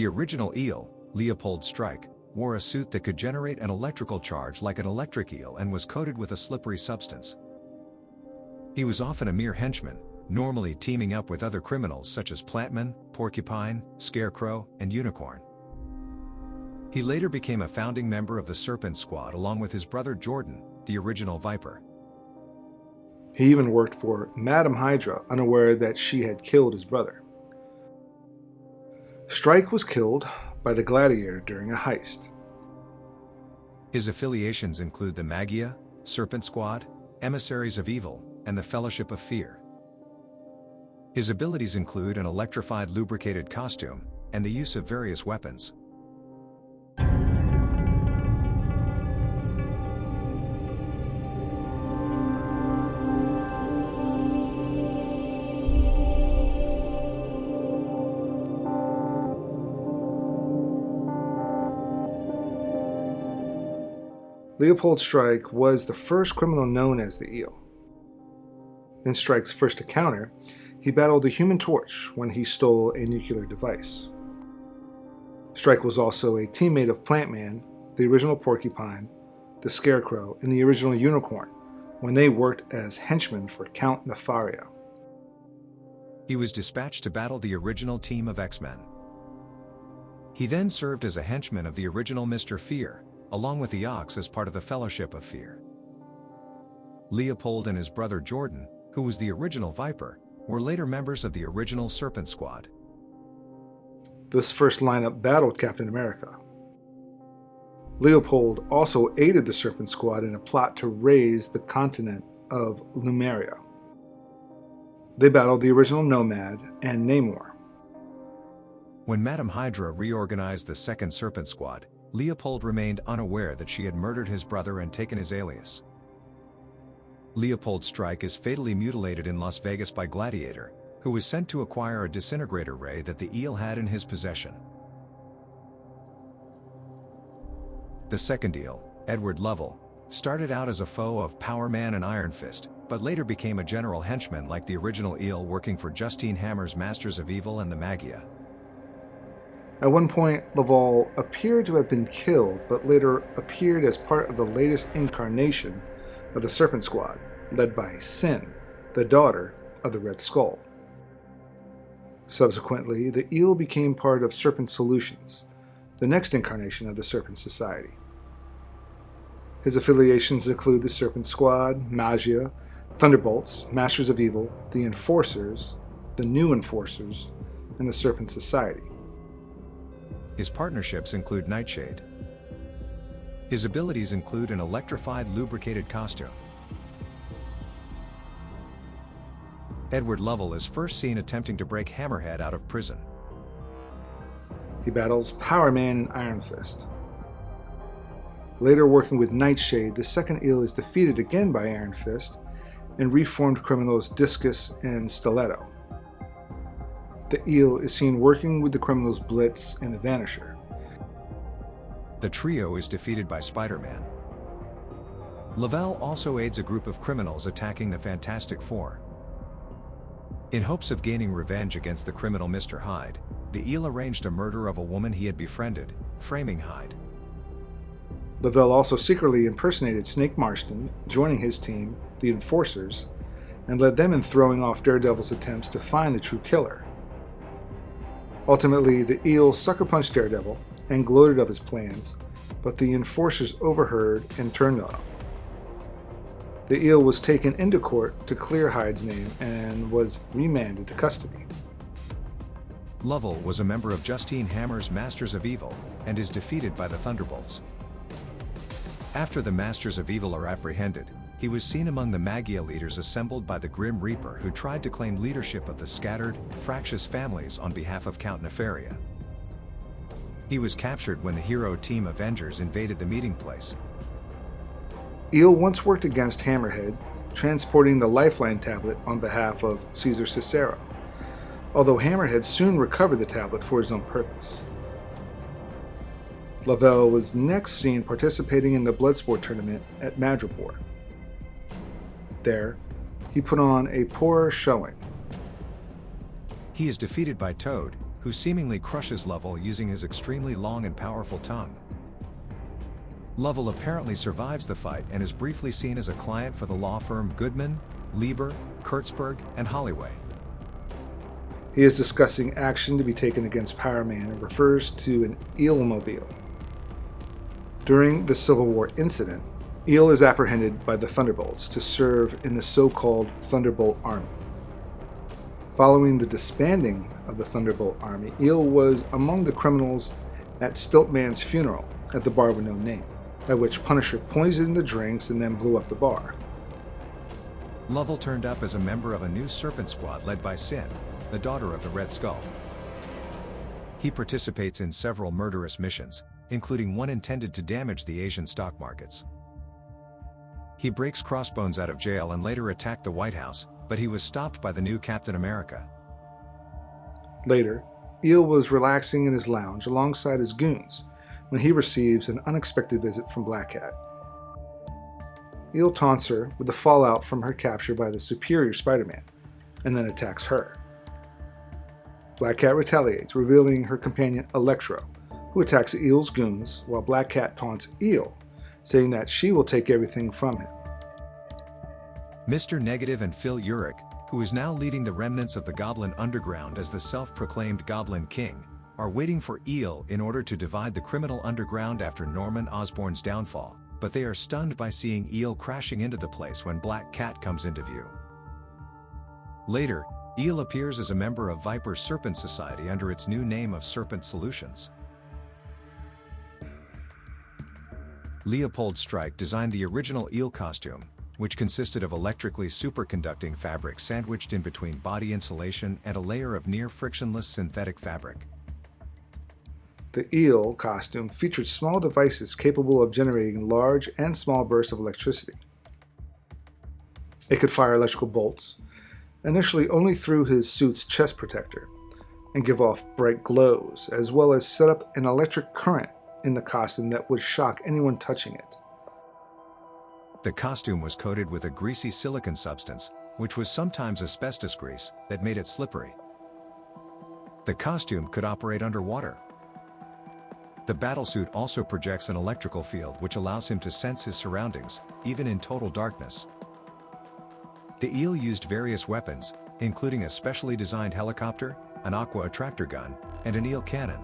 The original eel, Leopold Strike, wore a suit that could generate an electrical charge like an electric eel and was coated with a slippery substance. He was often a mere henchman, normally teaming up with other criminals such as Plantman, Porcupine, Scarecrow, and Unicorn. He later became a founding member of the Serpent Squad along with his brother Jordan, the original Viper. He even worked for Madame Hydra, unaware that she had killed his brother. Strike was killed by the Gladiator during a heist. His affiliations include the Magia, Serpent Squad, Emissaries of Evil, and the Fellowship of Fear. His abilities include an electrified lubricated costume and the use of various weapons. Leopold Strike was the first criminal known as the Eel. In Strike's first encounter, he battled the Human Torch when he stole a nuclear device. Strike was also a teammate of Plantman, the original Porcupine, the Scarecrow, and the original Unicorn when they worked as henchmen for Count Nefaria. He was dispatched to battle the original team of X-Men. He then served as a henchman of the original Mr. Fear, along with the Ox as part of the Fellowship of Fear. Leopold and his brother Jordan, who was the original Viper, were later members of the original Serpent Squad. This first lineup battled Captain America. Leopold also aided the Serpent Squad in a plot to raise the continent of Lemuria. They battled the original Nomad and Namor. When Madame Hydra reorganized the second Serpent Squad, Leopold remained unaware that she had murdered his brother and taken his alias. Leopold Strike is fatally mutilated in Las Vegas by Gladiator, who was sent to acquire a disintegrator ray that the Eel had in his possession. The second Eel, Edward Lovell, started out as a foe of Power Man and Iron Fist, but later became a general henchman like the original Eel, working for Justine Hammer's Masters of Evil and the Magia. At one point, Lovell appeared to have been killed, but later appeared as part of the latest incarnation of the Serpent Squad, led by Sin, the daughter of the Red Skull. Subsequently, the Eel became part of Serpent Solutions, the next incarnation of the Serpent Society. His affiliations include the Serpent Squad, Magia, Thunderbolts, Masters of Evil, the Enforcers, the New Enforcers, and the Serpent Society. His partnerships include Nightshade. His abilities include an electrified lubricated costume. Edward Lovell is first seen attempting to break Hammerhead out of prison. He battles Power Man and Iron Fist. Later working with Nightshade, the second Eel is defeated again by Iron Fist and reformed criminals Discus and Stiletto. The Eel is seen working with the criminals Blitz and the Vanisher. The trio is defeated by Spider-Man. Lovell also aids a group of criminals attacking the Fantastic Four. In hopes of gaining revenge against the criminal Mr. Hyde, the Eel arranged a murder of a woman he had befriended, framing Hyde. Lovell also secretly impersonated Snake Marston, joining his team, the Enforcers, and led them in throwing off Daredevil's attempts to find the true killer. Ultimately, the Eel sucker punched Daredevil and gloated of his plans, but the Enforcers overheard and turned on him. The Eel was taken into court to clear Hyde's name and was remanded to custody. Lovell was a member of Justine Hammer's Masters of Evil and is defeated by the Thunderbolts. After the Masters of Evil are apprehended, he was seen among the Magia leaders assembled by the Grim Reaper, who tried to claim leadership of the scattered, fractious families on behalf of Count Nefaria. He was captured when the hero team Avengers invaded the meeting place. Eel once worked against Hammerhead, transporting the Lifeline tablet on behalf of Caesar Cicero, although Hammerhead soon recovered the tablet for his own purpose. Lovell was next seen participating in the Bloodsport tournament at Madripoor. There, he put on a poor showing. He is defeated by Toad, who seemingly crushes Lovell using his extremely long and powerful tongue. Lovell apparently survives the fight and is briefly seen as a client for the law firm Goodman, Lieber, Kurtzberg, and Holloway. He is discussing action to be taken against Power Man and refers to an eel-mobile. During the Civil War incident, Eel is apprehended by the Thunderbolts to serve in the so-called Thunderbolt Army. Following the disbanding of the Thunderbolt Army, Eel was among the criminals at Stiltman's funeral at the bar with no name, at which Punisher poisoned the drinks and then blew up the bar. Lovell turned up as a member of a new Serpent Squad led by Sin, the daughter of the Red Skull. He participates in several murderous missions, including one intended to damage the Asian stock markets. He breaks Crossbones out of jail and later attacked the White House, but he was stopped by the new Captain America. Later, Eel was relaxing in his lounge alongside his goons when he receives an unexpected visit from Black Cat. Eel taunts her with the fallout from her capture by the superior Spider-Man, and then attacks her. Black Cat retaliates, revealing her companion Electro, who attacks Eel's goons, while Black Cat taunts Eel, saying that she will take everything from him. Mr. Negative and Phil Urich, who is now leading the remnants of the Goblin Underground as the self-proclaimed Goblin King, are waiting for Eel in order to divide the criminal underground after Norman Osborn's downfall, but they are stunned by seeing Eel crashing into the place when Black Cat comes into view. Later, Eel appears as a member of Viper's Serpent Society under its new name of Serpent Solutions. Leopold Strike designed the original Eel costume, which consisted of electrically superconducting fabric sandwiched in between body insulation and a layer of near-frictionless synthetic fabric. The Eel costume featured small devices capable of generating large and small bursts of electricity. It could fire electrical bolts, initially only through his suit's chest protector, and give off bright glows, as well as set up an electric current in the costume that would shock anyone touching it. The costume was coated with a greasy silicon substance, which was sometimes asbestos grease, that made it slippery. The costume could operate underwater. The battlesuit also projects an electrical field which allows him to sense his surroundings, even in total darkness. The Eel used various weapons, including a specially designed helicopter, an aqua attractor gun, and an eel cannon.